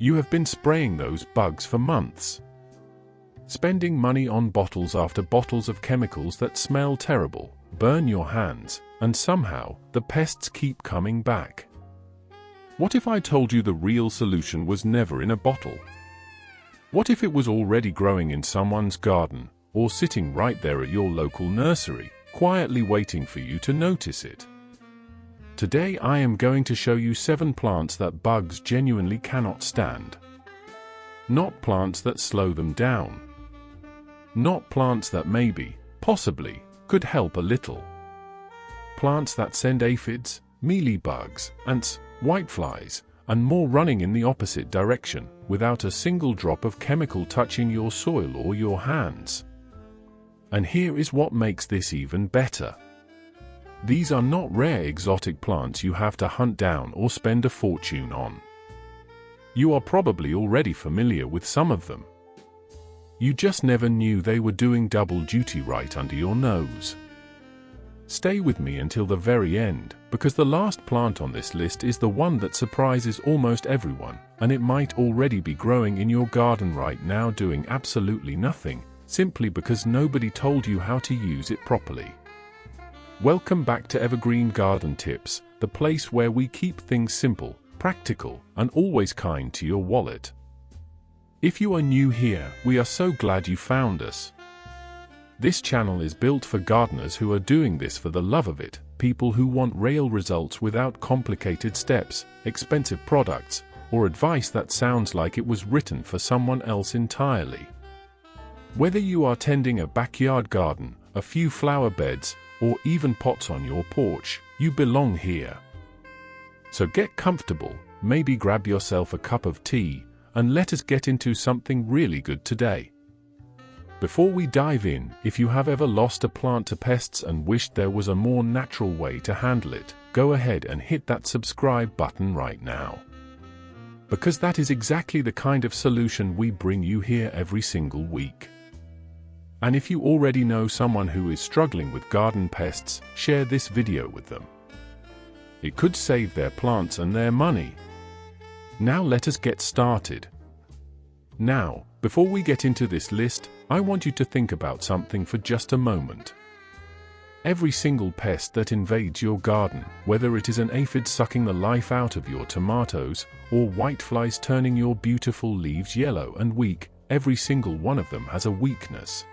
You have been spraying those bugs for months, spending money on bottles after bottles of chemicals that smell terrible, burn your hands, and somehow the pests keep coming back. What if I told you the real solution was never in a bottle? What if it was already growing in someone's garden, or sitting right there at your local nursery, quietly waiting for you to notice it? Today I am going to show you 7 plants that bugs genuinely cannot stand. Not plants that slow them down. Not plants that maybe, possibly, could help a little. Plants that send aphids, mealybugs, ants, whiteflies, and more running in the opposite direction, without a single drop of chemical touching your soil or your hands. And here is what makes this even better. These are not rare exotic plants you have to hunt down or spend a fortune on. You are probably already familiar with some of them. You just never knew they were doing double duty right under your nose. Stay with me until the very end, because the last plant on this list is the one that surprises almost everyone, and it might already be growing in your garden right now doing absolutely nothing, simply because nobody told you how to use it properly. Welcome back to Evergreen Garden Tips, the place where we keep things simple, practical, and always kind to your wallet. If you are new here, we are so glad you found us. This channel is built for gardeners who are doing this for the love of it, people who want real results without complicated steps, expensive products, or advice that sounds like it was written for someone else entirely. Whether you are tending a backyard garden, a few flower beds, or even pots on your porch, you belong here. So get comfortable, maybe grab yourself a cup of tea, and let us get into something really good today. Before we dive in, if you have ever lost a plant to pests and wished there was a more natural way to handle it, go ahead and hit that subscribe button right now. Because that is exactly the kind of solution we bring you here every single week. And if you already know someone who is struggling with garden pests, share this video with them. It could save their plants and their money. Now let us get started. Now, before we get into this list, I want you to think about something for just a moment. Every single pest that invades your garden, whether it is an aphid sucking the life out of your tomatoes, or whiteflies turning your beautiful leaves yellow and weak, every single one of them has a weakness.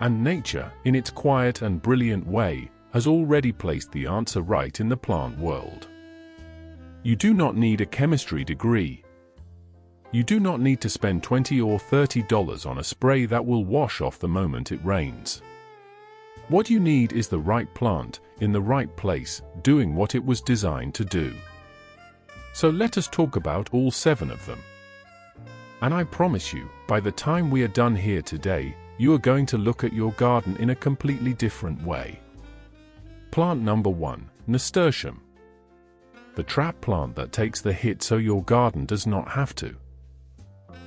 And nature, in its quiet and brilliant way, has already placed the answer right in the plant world. You do not need a chemistry degree. You do not need to spend $20 or $30 on a spray that will wash off the moment it rains. What you need is the right plant, in the right place, doing what it was designed to do. So let us talk about all 7 of them. And I promise you, by the time we are done here today, you are going to look at your garden in a completely different way. Plant number 1, nasturtium. The trap plant that takes the hit so your garden does not have to.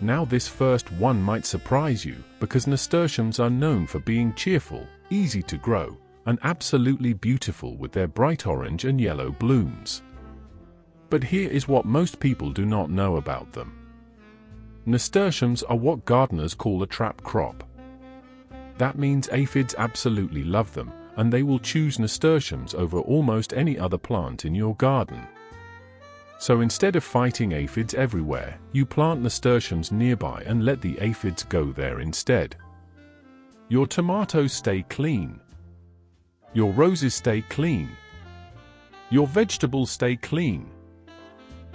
Now this first one might surprise you, because nasturtiums are known for being cheerful, easy to grow, and absolutely beautiful with their bright orange and yellow blooms. But here is what most people do not know about them. Nasturtiums are what gardeners call a trap crop. That means aphids absolutely love them, and they will choose nasturtiums over almost any other plant in your garden. So instead of fighting aphids everywhere, you plant nasturtiums nearby and let the aphids go there instead. Your tomatoes stay clean. Your roses stay clean. Your vegetables stay clean.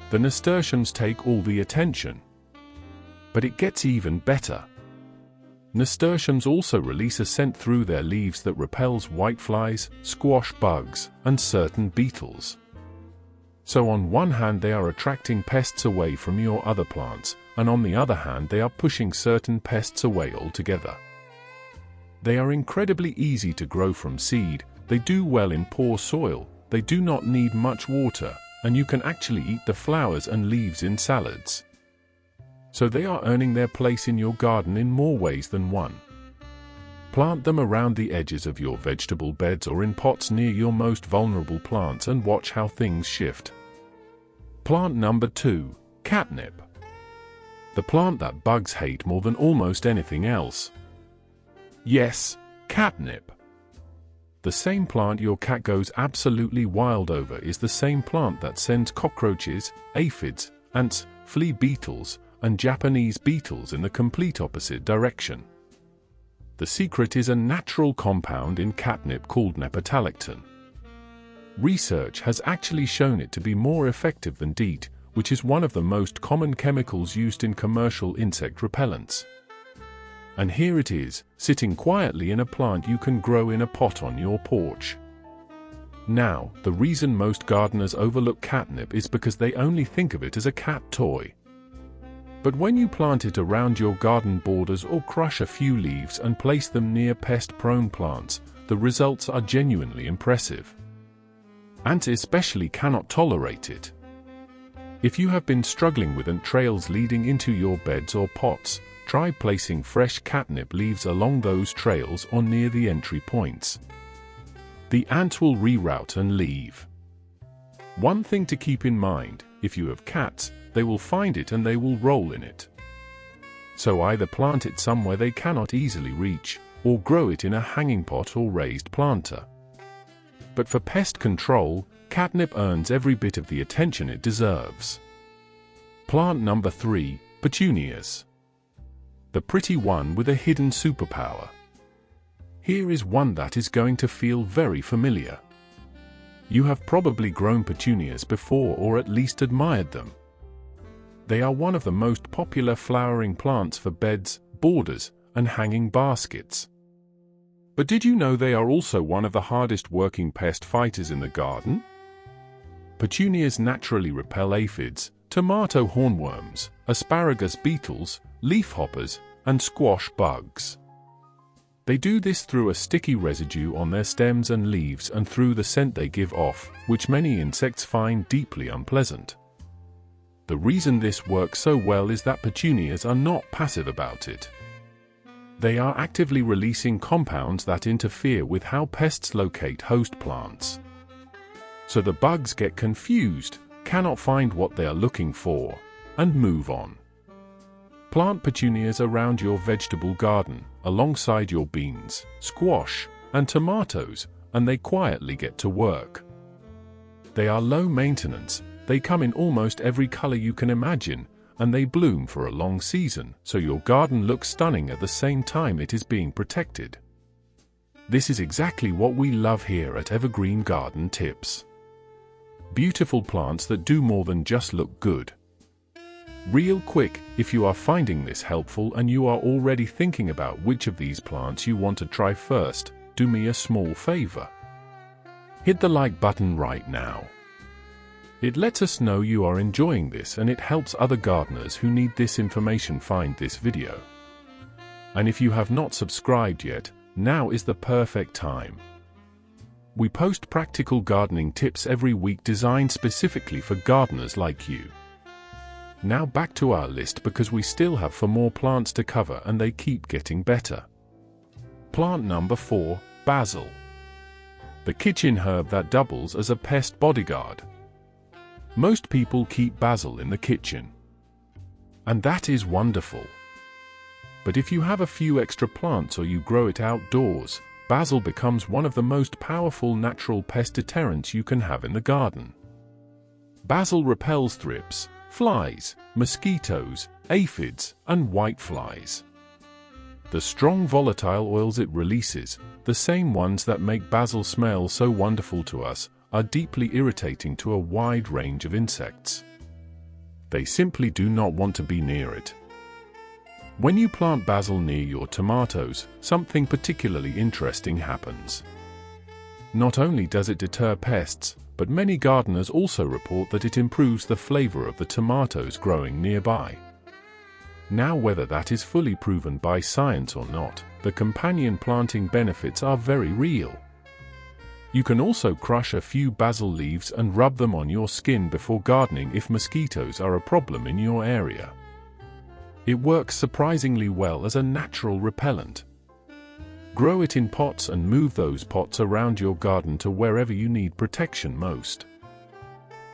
The nasturtiums take all the attention. But it gets even better. Nasturtiums also release a scent through their leaves that repels whiteflies, squash bugs, and certain beetles. So on one hand they are attracting pests away from your other plants, and on the other hand they are pushing certain pests away altogether. They are incredibly easy to grow from seed, they do well in poor soil, they do not need much water, and you can actually eat the flowers and leaves in salads. So they are earning their place in your garden in more ways than one. Plant them around the edges of your vegetable beds or in pots near your most vulnerable plants and watch how things shift. Plant number 2, catnip. the plant that bugs hate more than almost anything else. Yes, catnip. The same plant your cat goes absolutely wild over is the same plant that sends cockroaches, aphids, ants, flea beetles, and Japanese beetles in the complete opposite direction. The secret is a natural compound in catnip called nepetalactin. Research has actually shown it to be more effective than DEET, which is one of the most common chemicals used in commercial insect repellents. And here it is, sitting quietly in a plant you can grow in a pot on your porch. Now, the reason most gardeners overlook catnip is because they only think of it as a cat toy. But when you plant it around your garden borders or crush a few leaves and place them near pest-prone plants, the results are genuinely impressive. Ants especially cannot tolerate it. If you have been struggling with ant trails leading into your beds or pots, try placing fresh catnip leaves along those trails or near the entry points. The ants will reroute and leave. One thing to keep in mind, if you have cats, they will find it and they will roll in it. So either plant it somewhere they cannot easily reach, or grow it in a hanging pot or raised planter. But for pest control, catnip earns every bit of the attention it deserves. Plant number 3, petunias. The pretty one with a hidden superpower. Here is one that is going to feel very familiar. You have probably grown petunias before or at least admired them. They are one of the most popular flowering plants for beds, borders, and hanging baskets. But did you know they are also one of the hardest working pest fighters in the garden? Petunias naturally repel aphids, tomato hornworms, asparagus beetles, leafhoppers, and squash bugs. They do this through a sticky residue on their stems and leaves and through the scent they give off, which many insects find deeply unpleasant. The reason this works so well is that petunias are not passive about it. They are actively releasing compounds that interfere with how pests locate host plants. So the bugs get confused, cannot find what they are looking for, and move on. Plant petunias around your vegetable garden, alongside your beans, squash, and tomatoes, and they quietly get to work. They are low maintenance, they come in almost every color you can imagine, and they bloom for a long season, so your garden looks stunning at the same time it is being protected. This is exactly what we love here at Evergreen Garden Tips. Beautiful plants that do more than just look good. Real quick, if you are finding this helpful and you are already thinking about which of these plants you want to try first, do me a small favor. Hit the like button right now. It lets us know you are enjoying this and it helps other gardeners who need this information find this video. And if you have not subscribed yet, now is the perfect time. We post practical gardening tips every week designed specifically for gardeners like you. Now back to our list because we still have 4 more plants to cover and they keep getting better. Plant number 4, basil. The kitchen herb that doubles as a pest bodyguard. Most people keep basil in the kitchen. And that is wonderful. But if you have a few extra plants or you grow it outdoors, basil becomes one of the most powerful natural pest deterrents you can have in the garden. Basil repels thrips, flies, mosquitoes, aphids, and whiteflies. The strong volatile oils it releases, the same ones that make basil smell so wonderful to us, are deeply irritating to a wide range of insects. They simply do not want to be near it. When you plant basil near your tomatoes, something particularly interesting happens. Not only does it deter pests, but many gardeners also report that it improves the flavor of the tomatoes growing nearby. Now, whether that is fully proven by science or not, the companion planting benefits are very real. You can also crush a few basil leaves and rub them on your skin before gardening if mosquitoes are a problem in your area. It works surprisingly well as a natural repellent. Grow it in pots and move those pots around your garden to wherever you need protection most.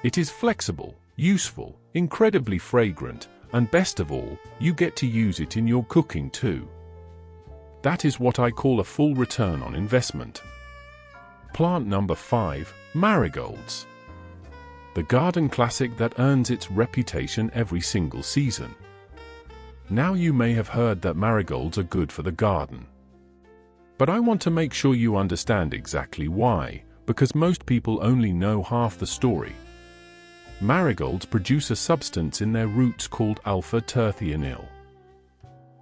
It is flexible, useful, incredibly fragrant, and best of all, you get to use it in your cooking too. That is what I call a full return on investment. Plant number 5, marigolds. The garden classic that earns its reputation every single season. Now you may have heard that marigolds are good for the garden. But I want to make sure you understand exactly why, because most people only know half the story. Marigolds produce a substance in their roots called alpha-terthionyl.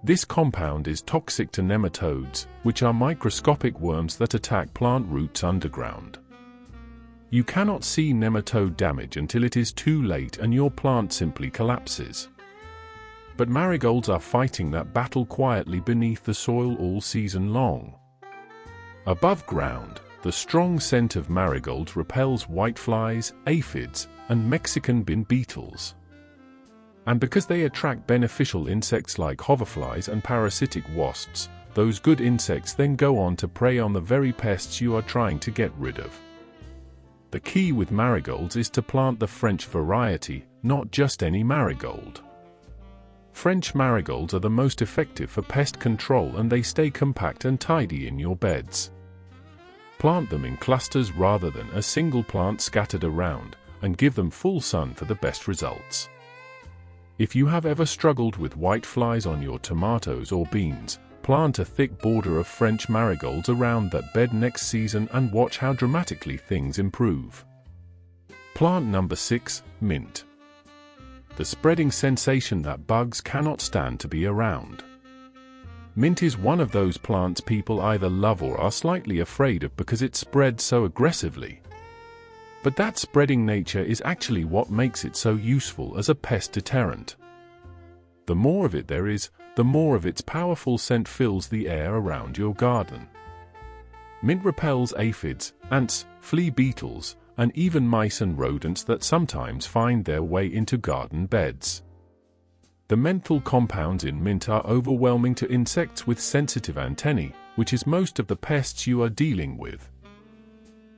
This compound is toxic to nematodes, which are microscopic worms that attack plant roots underground. You cannot see nematode damage until it is too late and your plant simply collapses. But marigolds are fighting that battle quietly beneath the soil all season long. Above ground, the strong scent of marigolds repels whiteflies, aphids, and Mexican bin beetles. And because they attract beneficial insects like hoverflies and parasitic wasps, those good insects then go on to prey on the very pests you are trying to get rid of. The key with marigolds is to plant the French variety, not just any marigold. French marigolds are the most effective for pest control and they stay compact and tidy in your beds. Plant them in clusters rather than a single plant scattered around, and give them full sun for the best results. If you have ever struggled with whiteflies on your tomatoes or beans, plant a thick border of French marigolds around that bed next season and watch how dramatically things improve. Plant number 6, mint. The spreading sensation that bugs cannot stand to be around. Mint is one of those plants people either love or are slightly afraid of because it spreads so aggressively. But that spreading nature is actually what makes it so useful as a pest deterrent. The more of it there is, the more of its powerful scent fills the air around your garden. Mint repels aphids, ants, flea beetles, and even mice and rodents that sometimes find their way into garden beds. The menthol compounds in mint are overwhelming to insects with sensitive antennae, which is most of the pests you are dealing with.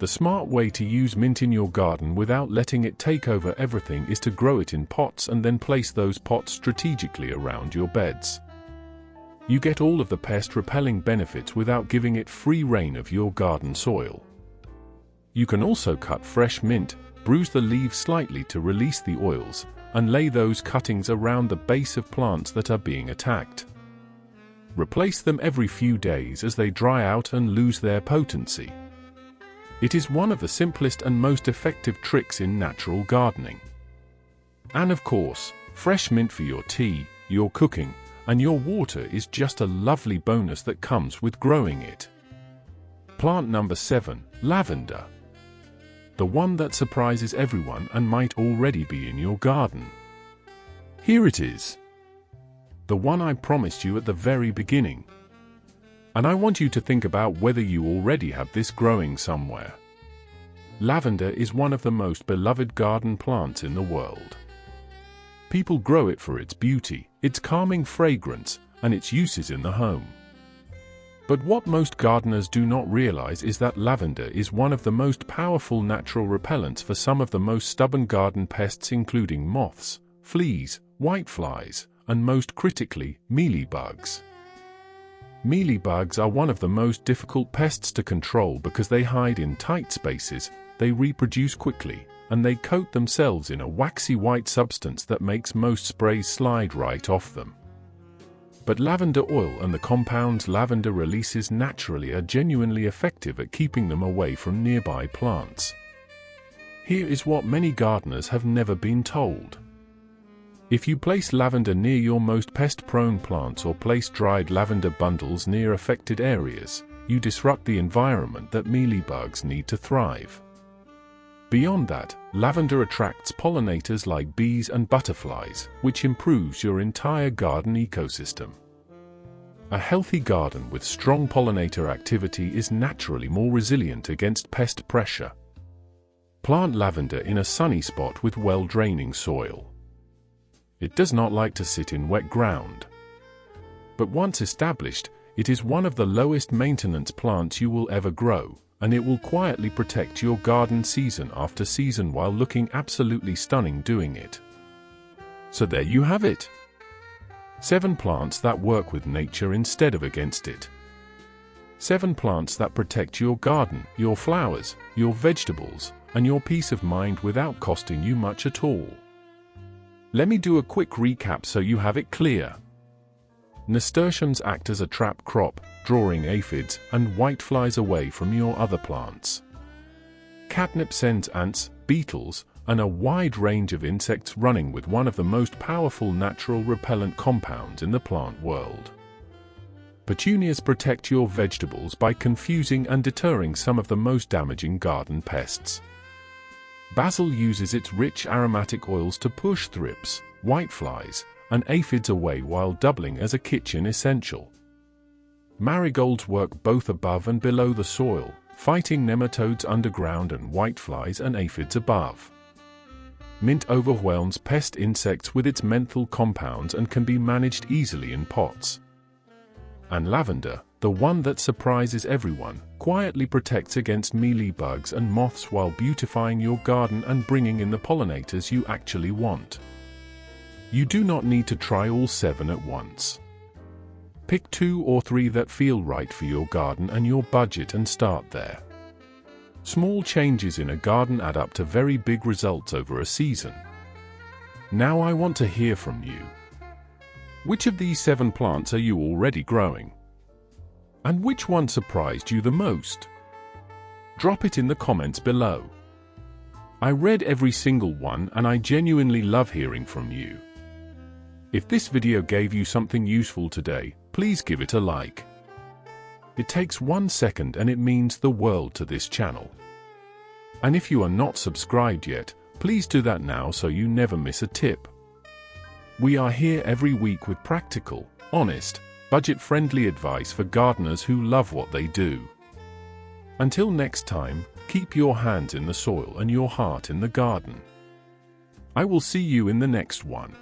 The smart way to use mint in your garden without letting it take over everything is to grow it in pots and then place those pots strategically around your beds. You get all of the pest-repelling benefits without giving it free rein of your garden soil. You can also cut fresh mint, bruise the leaves slightly to release the oils, and lay those cuttings around the base of plants that are being attacked. Replace them every few days as they dry out and lose their potency. It is one of the simplest and most effective tricks in natural gardening. And of course, fresh mint for your tea, your cooking, and your water is just a lovely bonus that comes with growing it. Plant number 7, lavender. The one that surprises everyone and might already be in your garden. Here it is. The one I promised you at the very beginning. And I want you to think about whether you already have this growing somewhere. Lavender is one of the most beloved garden plants in the world. People grow it for its beauty, its calming fragrance, and its uses in the home. But what most gardeners do not realize is that lavender is one of the most powerful natural repellents for some of the most stubborn garden pests, including moths, fleas, whiteflies, and most critically, mealybugs. Mealybugs are one of the most difficult pests to control because they hide in tight spaces, they reproduce quickly, and they coat themselves in a waxy white substance that makes most sprays slide right off them. But lavender oil and the compounds lavender releases naturally are genuinely effective at keeping them away from nearby plants. Here is what many gardeners have never been told. If you place lavender near your most pest-prone plants or place dried lavender bundles near affected areas, you disrupt the environment that mealybugs need to thrive. Beyond that, lavender attracts pollinators like bees and butterflies, which improves your entire garden ecosystem. A healthy garden with strong pollinator activity is naturally more resilient against pest pressure. Plant lavender in a sunny spot with well-draining soil. It does not like to sit in wet ground. But once established, it is one of the lowest maintenance plants you will ever grow, and it will quietly protect your garden season after season while looking absolutely stunning doing it. So there you have it. 7 plants that work with nature instead of against it. 7 plants that protect your garden, your flowers, your vegetables, and your peace of mind without costing you much at all. Let me do a quick recap so you have it clear. Nasturtiums act as a trap crop, drawing aphids and whiteflies away from your other plants. Catnip sends ants, beetles, and a wide range of insects running with one of the most powerful natural repellent compounds in the plant world. Petunias protect your vegetables by confusing and deterring some of the most damaging garden pests. Basil uses its rich aromatic oils to push thrips, whiteflies, and aphids away while doubling as a kitchen essential. Marigolds work both above and below the soil, fighting nematodes underground and whiteflies and aphids above. Mint overwhelms pest insects with its menthol compounds and can be managed easily in pots. And lavender, the one that surprises everyone, quietly protects against mealybugs and moths while beautifying your garden and bringing in the pollinators you actually want. You do not need to try all 7 at once. Pick 2 or 3 that feel right for your garden and your budget and start there. Small changes in a garden add up to very big results over a season. Now I want to hear from you. Which of these 7 plants are you already growing? And which one surprised you the most? Drop it in the comments below. I read every single one and I genuinely love hearing from you. If this video gave you something useful today, please give it a like. It takes 1 second and it means the world to this channel. And if you are not subscribed yet, please do that now so you never miss a tip. We are here every week with practical, honest, budget-friendly advice for gardeners who love what they do. Until next time, keep your hands in the soil and your heart in the garden. I will see you in the next one.